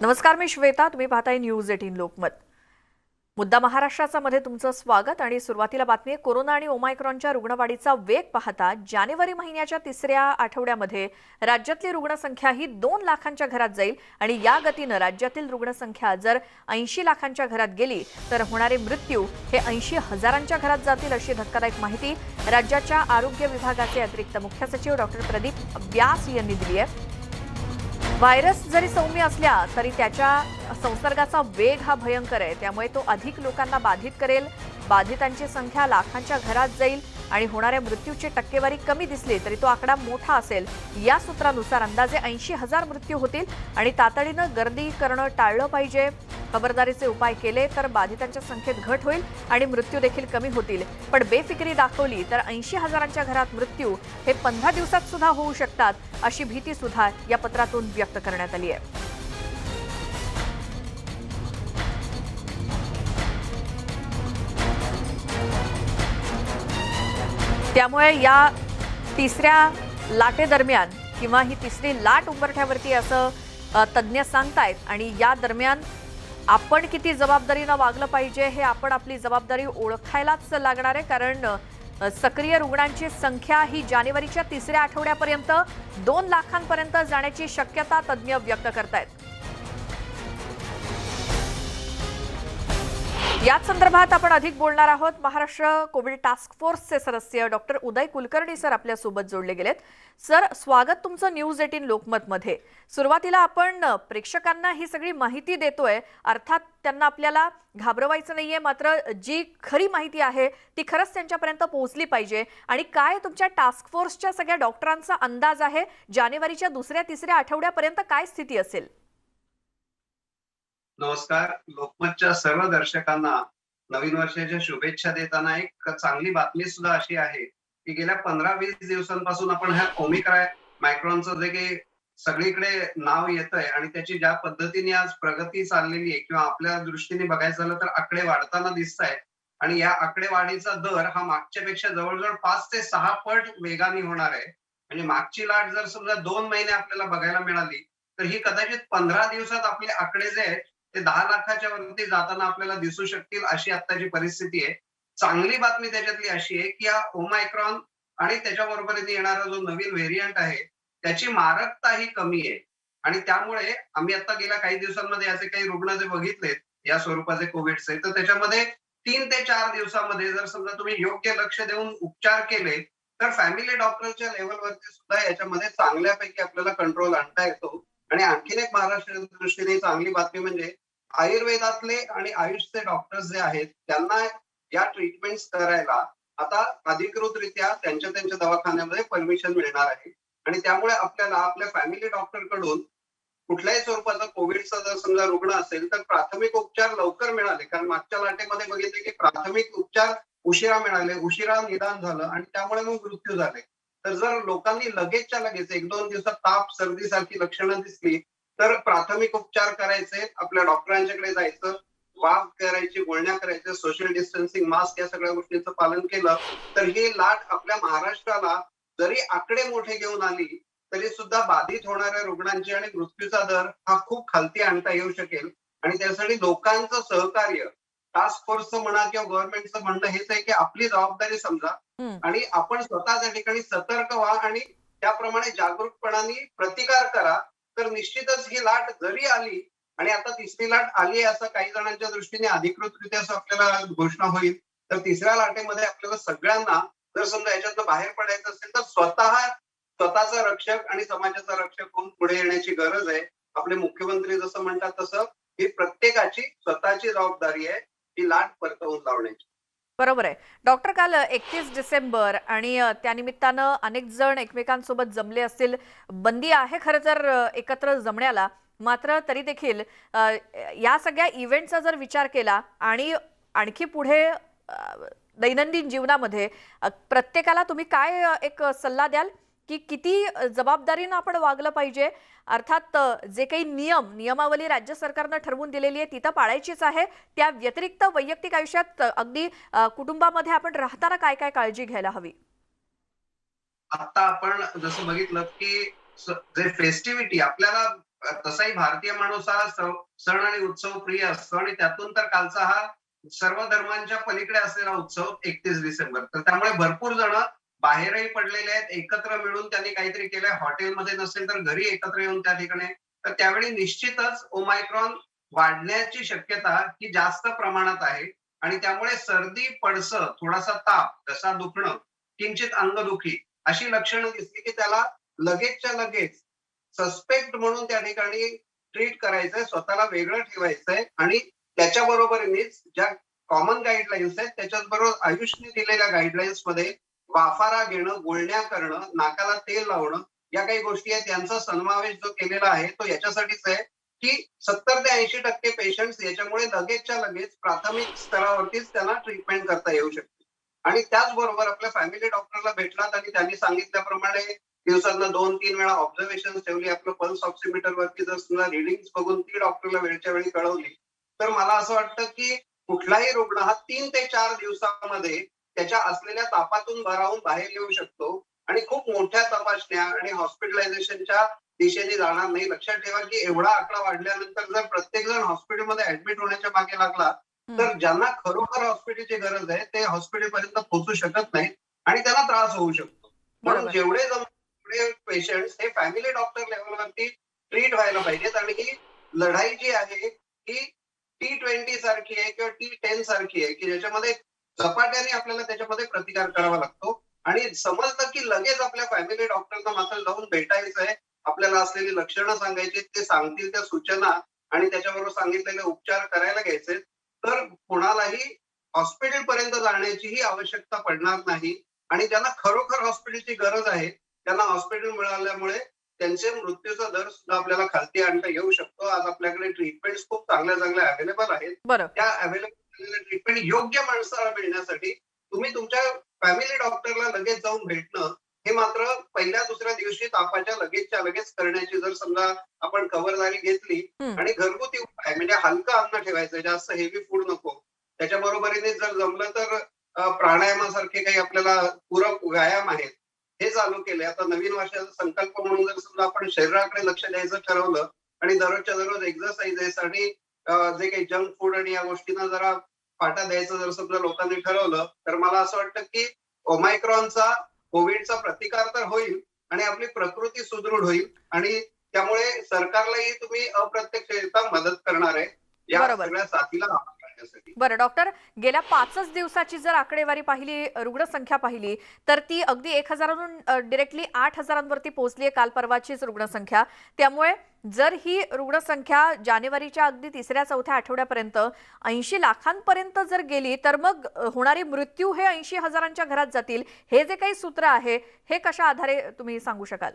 नमस्कार, मी श्वेता. तुम्ही पाहताय न्यूज 18 लोकमत. मुद्दा महाराष्ट्राचा मध्ये तुमचं स्वागत. आणि सुरुवातीला बातमी आहे, कोरोना आणि ओमायक्रॉनच्या रुग्णवाढीचा वेग पाहता जानेवारी महिन्याच्या तिसऱ्या आठवड्यामध्ये राज्यातली रुग्णसंख्या ही 2 लाखांच्या घरात जाईल. आणि या गतीनं राज्यातील रुग्णसंख्या जर 80 लाखांच्या घरात गेली तर होणारे मृत्यू हे 80,000च्या घरात जातील, अशी धक्कादायक माहिती राज्याच्या आरोग्य विभागाचे अतिरिक्त मुख्य सचिव डॉक्टर प्रदीप व्यास यांनी दिली आहे. व्हायरस जरी सौम्य असल्या तरी त्याच्या संसर्गाचा वेग हा भयंकर आहे. त्यामुळे तो अधिक लोकांना बाधित करेल. बाधितांची संख्या लाखांच्या घरात जाईल आणि होणाऱ्या मृत्यूची टक्केवारी कमी दिसली तरी तो आकडा मोठा असेल. या सूत्रानुसार अंदाजे 80,000 मृत्यू होतील आणि तातडीनं गर्दी करणं टाळलं पाहिजे. खबरदारीचे उपाय केले तर बाधितांच्या संख्येत घट होईल आणि मृत्यू देखील कमी होतील. पण बेफिकिरी दाखवली तर 80,000च्या घरात मृत्यू हे 15 दिवसात सुद्धा होऊ शकतात, अशी भीती सुद्धा या पत्रातून व्यक्त करण्यात आली आहे. त्यामुळे या तिसऱ्या लाटेदरम्यान किंवा ही तिसरी लाट उंबरठ्यावरती असं तज्ज्ञ सांगतायत. आणि या दरम्यान आपण किती जबाबदारीनं वागलं पाहिजे हे आपण आपली जबाबदारी ओळखायलाच लागणार आहे. कारण सक्रिय रुग्णांची संख्या ही जानेवारीच्या तिसऱ्या आठवड्यापर्यंत 2 लाखांपर्यंत जाण्याची शक्यता तज्ज्ञ व्यक्त करतायत. याच संदर्भात आपण अधिक बोलणार आहोत. महाराष्ट्र कोविड टास्क फोर्सचे सदस्य डॉक्टर उदय कुलकर्णी सर आपल्यासोबत जोडले गेलेत. सर, स्वागत तुमचं न्यूज 18 लोकमतमध्ये. सुरुवातीला आपण प्रेक्षकांना ही सगळी माहिती देतोय, अर्थात त्यांना आपल्याला घाबरवायचं नाहीये, मात्र जी खरी माहिती आहे ती खरंच त्यांच्यापर्यंत पोहोचली पाहिजे. आणि काय तुमच्या टास्क फोर्सच्या सगळ्या डॉक्टरांचा अंदाज आहे जानेवारीच्या दुसऱ्या तिसऱ्या आठवड्यापर्यंत काय स्थिती असेल? नमस्कार. लोकमतच्या सर्व दर्शकांना नवीन वर्षाच्या शुभेच्छा देताना एक चांगली बातमी सुद्धा अशी आहे की गेल्या 15-20 दिवसांपासून आपण ह्या ओमिक्रॉन मायक्रॉनचं जे काही सगळीकडे नाव येतंय आणि त्याची ज्या पद्धतीने आज प्रगती चाललेली आहे किंवा आपल्या दृष्टीने बघायचं झालं तर आकडे वाढताना दिसत आहेत. आणि या आकडेवाढीचा दर हा मागच्या पेक्षा जवळजवळ 5 ते 6 पट वेगाने होणार आहे. म्हणजे मागची लाट जर समजा 2 महिने आपल्याला बघायला मिळाली तर ही कदाचित 15 दिवसात आपले आकडे जे आहेत ते 10 लाखाच्या वरती जाताना आपल्याला दिसू शकतील, अशी आत्ताची परिस्थिती आहे. चांगली बातमी त्याच्यातली अशी आहे की हा ओमायक्रॉन आणि त्याच्या बरोबरीने येणारा जो नवीन व्हेरियंट आहे त्याची मारकता ही कमी आहे. आणि त्यामुळे आम्ही आता गेल्या काही दिवसांमध्ये असे काही रुग्ण जे बघितलेत या स्वरूपाचे कोविडचे, तर त्याच्यामध्ये 3 ते 4 दिवसामध्ये जर समजा तुम्ही योग्य लक्ष देऊन उपचार केले तर फॅमिली डॉक्टरच्या लेवलवरती सुद्धा याच्यामध्ये चांगल्यापैकी आपल्याला कंट्रोल आणता येतो. आणि आणखीन एक महाराष्ट्राच्या दृष्टीने चांगली बातमी म्हणजे आयुर्वेदातले आणि आयुषचे डॉक्टर्स जे आहेत त्यांना या ट्रीटमेंट्स करायला आता अधिकृतरित्या त्यांच्या दवाखान्यामध्ये परमिशन मिळणार आहे. आणि त्यामुळे आपल्याला आपल्या फॅमिली डॉक्टर कडून कुठल्याही स्वरूपाचा कोविडचा जर समजा रुग्ण असेल तर प्राथमिक उपचार लवकर मिळाले. कारण मागच्या लाटेमध्ये बघितले की प्राथमिक उपचार उशिरा मिळाले, उशिरा निदान झालं आणि त्यामुळे मग मृत्यू झाले. तर जर लोकांनी लगेचच्या लगेच 1-2 दिवसात ताप सर्दी सारखी लक्षणं दिसली तर प्राथमिक उपचार करायचे, आपल्या डॉक्टरांच्याकडे जायचं, वाफ करायची, गुळण्या करायच्या, सोशल डिस्टन्सिंग, मास्क या सगळ्या गोष्टींचं पालन केलं तर ही लाट आपल्या महाराष्ट्राला जरी आकडे मोठे घेऊन आली तरी सुद्धा बाधित होणाऱ्या रुग्णांची आणि मृत्यूचा दर हा खूप खालती आणता येऊ शकेल. आणि त्यासाठी लोकांचं सहकार्य, टास्क फोर्सचं म्हणा किंवा गव्हर्नमेंटचं म्हणणं हेच आहे की आपली जबाबदारी समजा आणि आपण स्वतः त्या ठिकाणी सतर्क व्हा आणि त्याप्रमाणे जागरूकपणाने प्रतिकार करा. तर निश्चितच ही लाट जरी आली आणि आता तिसरी लाट आली असं काही जणांच्या दृष्टीने अधिकृतरित्या असं आपल्याला घोषणा होईल, तर तिसऱ्या लाटेमध्ये आपल्याला सगळ्यांना जर समजा याच्यातनं बाहेर पडायचं असेल तर स्वतःचा रक्षक आणि समाजाचा रक्षक होऊन पुढे येण्याची गरज आहे. आपले मुख्यमंत्री जसं म्हणतात तसं ही प्रत्येकाची स्वतःची जबाबदारी आहे ही लाट परतवून लावण्याची. बरोबर आहे डॉक्टर. काल 31 डिसेंबर आणि त्यानिमित्तानं अनेक जण एकमेकांसोबत जमले असतील. बंदी आहे खरं तर एकत्र जमण्याला, मात्र तरी देखील या सगळ्या इव्हेंटचा जर विचार केला आणि आणखी पुढे दैनंदिन जीवनामध्ये प्रत्येकाला तुम्ही काय एक सल्ला द्याल की किती जबाबदारीनं आपण वागलं पाहिजे? अर्थात जे काही नियमावली राज्य सरकारनं ठरवून दिलेली आहे ती तर पाळायचीच आहे, त्या व्यतिरिक्त वैयक्तिक आयुष्यात अगदी कुटुंबामध्ये आपण राहताना काय काय काळजी घ्यायला हवी? आता आपण जसं बघितलं की जे फेस्टिव्हिटी आपल्याला तसाही भारतीय माणूस हा सण आणि उत्सव प्रिय असतो आणि त्यातून तर कालचा हा सर्व धर्मांच्या पलीकडे असलेला उत्सव 31 डिसेंबर. तर त्यामुळे भरपूर जण बाहेरही पडलेले आहेत. एकत्र मिळून त्यांनी काहीतरी केलंय. हॉटेलमध्ये नसेल तर घरी एकत्र येऊन त्या ठिकाणी. तर त्यावेळी निश्चितच ओमायक्रॉन वाढण्याची शक्यता ही जास्त प्रमाणात आहे आणि त्यामुळे सर्दी, पडसं, थोडासा ताप, घसा दुखणं, किंचित अंगदुखी अशी लक्षणं दिसली की त्याला लगेचच्या लगेच सस्पेक्ट म्हणून त्या ठिकाणी ट्रीट करायचंय, स्वतःला वेगळं ठेवायचंय आणि त्याच्या बरोबरीनेच ज्या कॉमन गाईडलाईन्स आहेत त्याच्याचबरोबर आयुषने दिलेल्या गाईडलाईन्स मध्ये वाफारा घेणं, गुळण्या करणं, नाकाला तेल लावणं या काही गोष्टी आहेत यांचा समावेश जो केलेला आहे तो याच्यासाठीच आहे की 70 ते 80% पेशंट्स याच्यामुळे लगेचच्या लगेच प्राथमिक स्तरावरतीच त्यांना ट्रीटमेंट करता येऊ शकते. आणि त्याचबरोबर आपल्या फॅमिली डॉक्टरला भेटलात आणि त्यांनी सांगितल्याप्रमाणे दिवसातनं 2-3 वेळा ऑब्झर्वेशन ठेवली. आपलं पल्स ऑक्सिमीटर वरती जर समजा रिडिंग्स बघून ती डॉक्टरला वेळच्या वेळी कळवली, तर मला असं वाटतं की कुठलाही रुग्ण हा 3 ते 4 दिवसामध्ये त्याच्या असलेल्या तापातून बरावून बाहेर येऊ शकतो आणि खूप मोठ्या तपासण्या आणि हॉस्पिटलायझेशनच्या दिशेने जाणार नाही. लक्षात ठेवा की एवढा आकडा वाढल्यानंतर जर प्रत्येक जण हॉस्पिटलमध्ये ऍडमिट होण्याच्या मागे लागला, हं, तर ज्यांना खरोखर हॉस्पिटलची गरज आहे ते हॉस्पिटलपर्यंत पोहोचू शकत नाहीत आणि त्यांना त्रास होऊ शकतो. म्हणून बरोबर. जेवढे तेवढे पेशंट्स हे फॅमिली डॉक्टर लेव्हलवरती ट्रीट व्हायला पाहिजेत आणि ही लढाई जी आहे ही T20 सारखी आहे किंवा T10 सारखी आहे, की ज्याच्यामध्ये झपाट्याने आपल्याला त्याच्यामध्ये प्रतिकार करावा लागतो आणि समजलं की लगेच आपल्या फॅमिली डॉक्टरना मात्र जाऊन भेटायचंय. आपल्याला असलेली लक्षणं सांगायची, ते सांगतील त्या सूचना आणि त्याच्याबरोबर सांगितलेले उपचार करायला घ्यायचे. तर कुणालाही हॉस्पिटलपर्यंत जाण्याचीही आवश्यकता पडणार नाही आणि ज्यांना खरोखर हॉस्पिटलची गरज आहे, त्यांना हॉस्पिटल मिळाल्यामुळे त्यांचे मृत्यूचा दर सुद्धा आपल्याला खालती आणता येऊ शकतो. आज आपल्याकडे ट्रीटमेंट्स खूप चांगल्या-चांगल्या अवेलेबल आहेत. बरं. त्या अवेलेबल असलेल्या ट्रीटमेंट योग्य माणसाला मिळण्यासाठी तुम्ही तुमच्या फॅमिली डॉक्टरला लगेच जाऊन भेटणं, हे मात्र पहिल्या-दुसऱ्या दिवशी तापाच्या लगेचच्या लगेच करण्याची जर समजा आपण खबरदारी घेतली हं. आणि घरगुती उपाय म्हणजे हलकं अन्न ठेवायचं, जास्त हेवी फूड नको. त्याच्या बरोबरीने जर जमलं तर प्राणायामासारखे काही आपल्याला पूरक व्यायाम आहेत. हे चालू केले. आता नवीन वर्षाचा संकल्प म्हणून जर समजा आपण शरीराकडे लक्ष द्यायचं ठरवलं आणि दररोजच्या दररोज एक्सरसाइजेस आणि जे काही जंक फूड आणि या गोष्टींना जरा फाटा द्यायचं जर समजा लोकांनी ठरवलं, तर मला असं वाटतं की ओमायक्रॉनचा, कोविडचा प्रतिकार तर होईल आणि आपली प्रकृती सुदृढ होईल आणि त्यामुळे सरकारलाही तुम्ही अप्रत्यक्षरित्या मदत करणार आहे, या बरोबर. सगळ्या साथीला हाताळण्यासाठी. बरं डॉक्टर, गेल्या 5च दिवसाची जर आकडेवारी पाहिली, रुग्णसंख्या पाहिली, तर ती अगदी 1,000वरून डायरेक्टली 8,000वरती पोहोचली आहे काल परवाचीच रुग्णसंख्या. त्यामुळे जर ही रुग्णसंख्या जानेवारीच्या अगदी 3ऱ्या-4थ्या आठवड्यापर्यंत 80 लाखांपर्यंत जर गेली, तर मग होणारे मृत्यू हे 80,000च्या घरात जातील. हे जे काही सूत्र आहे, हे कशा आधारे तुम्ही सांगू शकाल?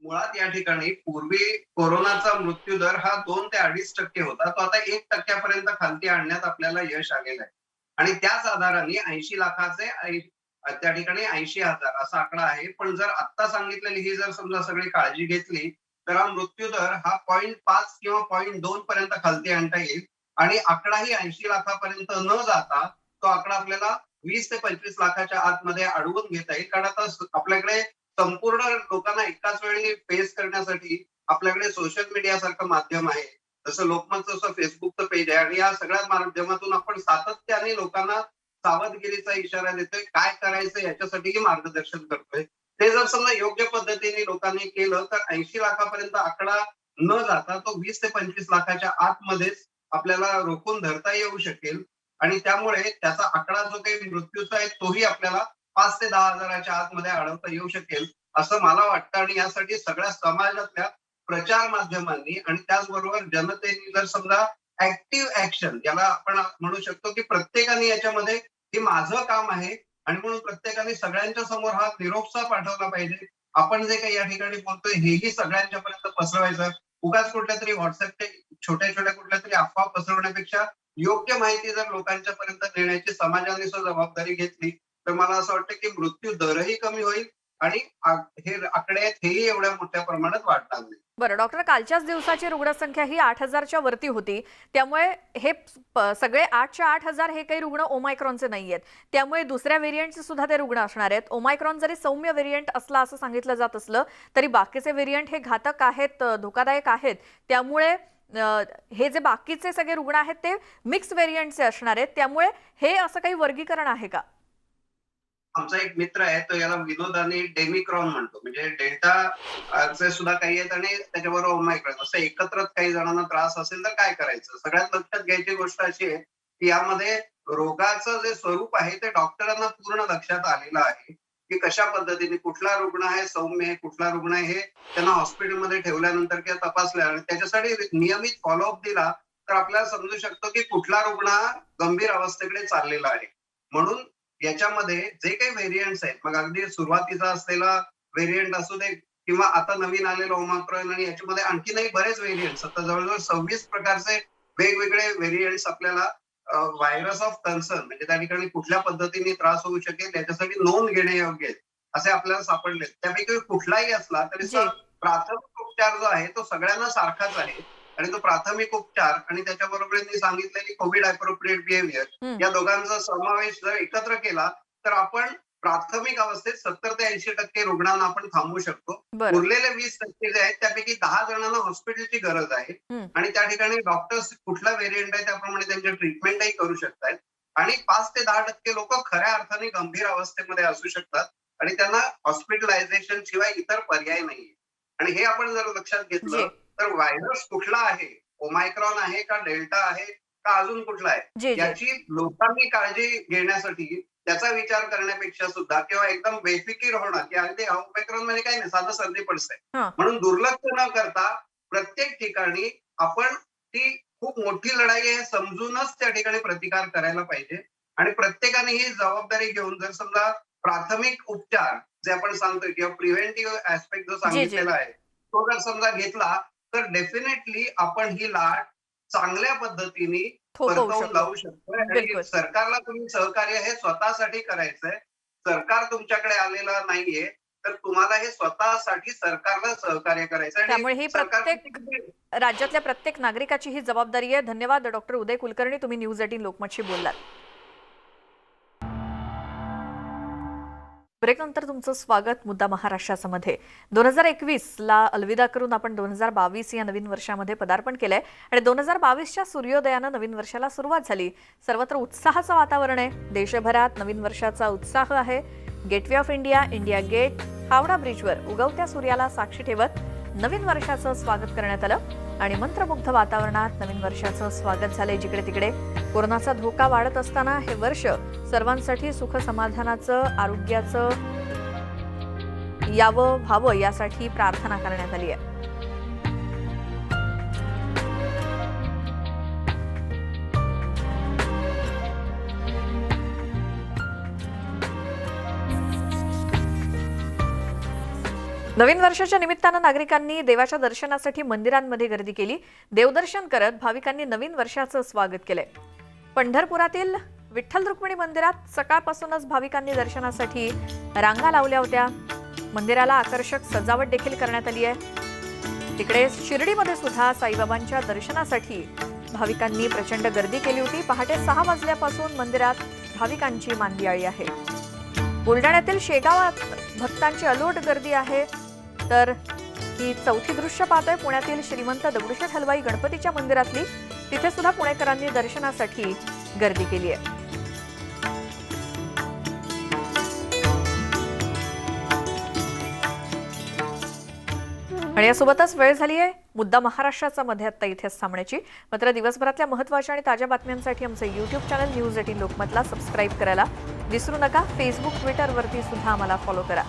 मुळात या ठिकाणी पूर्वी कोरोनाचा मृत्यू दर हा 2 ते 2.5% होता. तो आता 1% पर्यंत खालती आणण्यात आपल्याला यश आलेलं आहे. आणि त्याच आधाराने 80 लाखाचे त्या ठिकाणी 80,000 असा आकडा आहे. पण जर आत्ता सांगितलेली ही जर समजा सगळी काळजी घेतली, तर हा मृत्यू दर हा 0.5 किंवा 0.2 पर्यंत खालती आणता येईल आणि आकडाही 80 लाखापर्यंत न जाता तो आकडा आपल्याला 20 ते 25 लाखाच्या आतमध्ये अडवून घेता येईल. कारण आता आपल्याकडे संपूर्ण लोकांना एकाच वेळी फेस करण्यासाठी आपल्याकडे सोशल मीडिया सारखं माध्यम आहे. जसं लोकमतचं जसं Facebookचं पेज आहे आणि या सगळ्या माध्यमातून आपण सातत्याने लोकांना सावधगिरीचा इशारा देतोय. काय करायचं याच्यासाठीही मार्गदर्शन करतोय. ते जर समजा योग्य पद्धतीने लोकांनी केलं तर 80 लाखापर्यंत आकडा न जाता तो 20 ते 25 लाखाच्या आतमध्येच आपल्याला रोखून धरता येऊ शकेल आणि त्यामुळे त्याचा आकडा जो काही मृत्यूचा आहे तोही आपल्याला 5 ते 10,000च्या आतमध्ये अडवता येऊ शकेल, असं मला वाटतं आणि यासाठी सगळ्या समाजातल्या प्रचार माध्यमांनी आणि त्याचबरोबर जनतेने जर समजा ऍक्टिव्ह ऍक्शन ज्याला आपण म्हणू शकतो, की प्रत्येकाने याच्यामध्ये हे माझं काम आहे आणि म्हणून प्रत्येकाने सगळ्यांच्या समोर हा निरोपसा पाठवला पाहिजे. आपण जे काही या ठिकाणी बोलतोय हेही सगळ्यांच्या पर्यंत पसरवायचं. उगाच कुठल्यातरी WhatsAppच्या छोट्या-छोट्या कुठल्यातरी अफवा पसरवण्यापेक्षा योग्य माहिती जर लोकांच्या पर्यंत नेण्याची समाजाने जबाबदारी घेतली, तर मला असं वाटतं की मृत्यू दरही कमी होईल आणि हे आकडे आहेत हेही एवढ्या मोठ्या प्रमाणात वाढणार नाही. बरं डॉक्टर, कालच्याच दिवसाची रुग्णसंख्या ही 8,000च्या वरती होती. त्यामुळे हे सगळे 8च्या 8,000 हे काही रुग्ण ओमायक्रॉनचे नाहीयेत. त्यामुळे दुसऱ्या व्हेरियंटचे सुद्धा ते रुग्ण असणार आहेत. ओमायक्रॉन जरी सौम्य व्हेरियंट असला असं सांगितलं जात असलं तरी बाकीचे व्हेरियंट हे घातक आहेत, धोकादायक आहेत. त्यामुळे हे जे बाकीचे सगळे रुग्ण आहेत ते मिक्स व्हेरियंटचे असणार आहेत. त्यामुळे हे असं काही वर्गीकरण आहे का? आमचा एक मित्र आहे तो याला विनोदाने डेमिक्रॉन म्हणतो, म्हणजे डेल्टा चे सुद्धा काही आहेत आणि त्याच्याबरोबर ओमायक्रॉन असं एकत्रच काही जणांना त्रास असेल तर काय करायचं. सगळ्यात लक्षात घ्यायची गोष्ट अशी आहे की यामध्ये रोगाचं जे स्वरूप आहे ते डॉक्टरांना पूर्ण लक्षात आलेलं आहे की कशा पद्धतीने कुठला रुग्ण आहे सौम्य आहे, कुठला रुग्ण आहे हे त्यांना हॉस्पिटलमध्ये ठेवल्यानंतर किंवा तपासल्यानंतर त्याच्यासाठी नियमित फॉलोअप दिला तर आपल्याला समजू शकतो की कुठला रुग्ण हा गंभीर अवस्थेकडे चाललेला आहे. म्हणून याच्यामध्ये जे काही व्हेरियंट्स आहेत, मग अगदी सुरुवातीचा असलेला व्हेरियंट असू दे किंवा आता नवीन आलेलं ओमायक्रॉन आणि याच्यामध्ये आणखीनही बरेच व्हेरियंट्स, आता जवळजवळ 26 प्रकारचे वेगवेगळे व्हेरियंट्स आपल्याला व्हायरस ऑफ कन्सर्न म्हणजे त्या ठिकाणी कुठल्या पद्धतीने त्रास होऊ शकेल याच्यासाठी नोंद घेणे योग्य आहे असे आपल्याला सापडले. त्यापैकी कुठलाही असला तरी प्राथमिक उपचार जो आहे तो सगळ्यांना सारखाच आहे आणि तो प्राथमिक उपचार आणि त्याच्याबरोबर मी सांगितलेली कोविड अप्रोप्रिएट बिहेवियर या दोघांचा समावेश जर एकत्र केला तर आपण प्राथमिक अवस्थेत 70 ते 80% रुग्णांना आपण थांबवू शकतो. उरलेले 20% जे आहेत त्यापैकी 10 जणांना हॉस्पिटलची गरज आहे आणि त्या ठिकाणी डॉक्टर्स कुठला व्हेरियंट आहे त्याप्रमाणे त्यांचे ट्रीटमेंटही करू शकतात आणि 5 ते 10% लोक खऱ्या अर्थाने गंभीर अवस्थेमध्ये असू शकतात आणि त्यांना हॉस्पिटलायझेशन शिवाय इतर पर्याय नाहीये. आणि हे आपण जर लक्षात घेतलं तर व्हायरस कुठला आहे, ओमायक्रॉन आहे का डेल्टा आहे का अजून कुठला आहे याची लोकांनी काळजी घेण्यासाठी त्याचा विचार करण्यापेक्षा सुद्धा किंवा एकदम बेफिकीर होणं की अगदी ओमायक्रॉन म्हणजे काही नाही साधं सर्दी पडतंय म्हणून दुर्लक्ष न करता प्रत्येक ठिकाणी आपण ती खूप मोठी लढाई आहे समजूनच त्या ठिकाणी प्रतिकार करायला पाहिजे आणि प्रत्येकाने ही जबाबदारी घेऊन जर समजा प्राथमिक उपचार जे आपण सांगतोय किंवा प्रिव्हेंटिव्ह ऍस्पेक्ट जो सांगितलेला आहे तो जर समजा घेतला तर डेफिनेटली आपण ही लाट चांगल्या पद्धतीने परतवून लावू शकतो. आणि सरकारला तुम्ही सहकार्य हे स्वतःसाठी करायचंय. सरकार तुमच्याकडे आलेलं नाहीये तर तुम्हाला हे स्वतःसाठी सरकारला सहकार्य करायचं. त्यामुळे ही प्रत्येक राज्यातल्या प्रत्येक नागरिकाची ही जबाबदारी आहे. धन्यवाद डॉक्टर उदय कुलकर्णी, तुम्ही न्यूज 18 लोकमतशी बोललात. ब्रेकनंतर तुमचं स्वागत. मुद्दा महाराष्ट्राचा मध्ये 2021ला अलविदा करून आपण 2022 या नवीन वर्षामध्ये पदार्पण केलंय आणि 2022च्या सूर्योदयानं नवीन वर्षाला सुरुवात झाली. सर्वत्र उत्साहाचं वातावरण आहे. देशभरात नवीन वर्षाचा उत्साह आहे. Gateway of India, India gate, Howrah ब्रिजवर उगवत्या सूर्याला साक्षी ठेवत नवीन वर्षाचं स्वागत करण्यात आलं आणि मंत्रमुग्ध वातावरणात नवीन वर्षाचं स्वागत झालंय. जिकडे तिकडे कोरोनाचा धोका वाढत असताना हे वर्ष सर्वांसाठी सुख समाधानाचं, आरोग्याचं यावं व्हावं यासाठी प्रार्थना करण्यात आली आहे. नवीन वर्षाच्या निमित्तानं नागरिकांनी देवाच्या दर्शनासाठी मंदिरांमध्ये गर्दी केली. देवदर्शन करत भाविकांनी नवीन वर्षाचं स्वागत केलंय. पंढरपुरातील विठ्ठल रुक्मिणी मंदिरात सकाळपासूनच भाविकांनी दर्शनासाठी रांगा लावल्या होत्या. मंदिराला आकर्षक सजावट देखील करण्यात आली आहे. तिकडे शिर्डीमध्ये सुद्धा साईबाबांच्या दर्शनासाठी भाविकांनी प्रचंड गर्दी केली होती. पहाटे 6 वाजल्यापासून मंदिरात भाविकांची मांदियाळी आहे. बुलढाण्यातील शेगावात भक्तांची अलोट गर्दी आहे. तर ही चौथी दृश्य पाहतोय पुण्यातील श्रीमंत दगडूशेठ हलवाई गणपतीच्या मंदिरातली. तिथे सुद्धा पुणेकरांनी दर्शनासाठी गर्दी केली आहे. आणि यासोबतच वेळ झाली आहे मुद्दा महाराष्ट्राचा मध्ये आता इथेच थांबण्याची. मात्र दिवसभरातल्या महत्त्वाच्या आणि ताज्या बातम्यांसाठी आमचं YouTube चॅनल न्यूज 18 लोकमतला सबस्क्राईब करायला विसरू नका. फेसबुक, ट्विटरवरती सुद्धा आम्हाला फॉलो करा.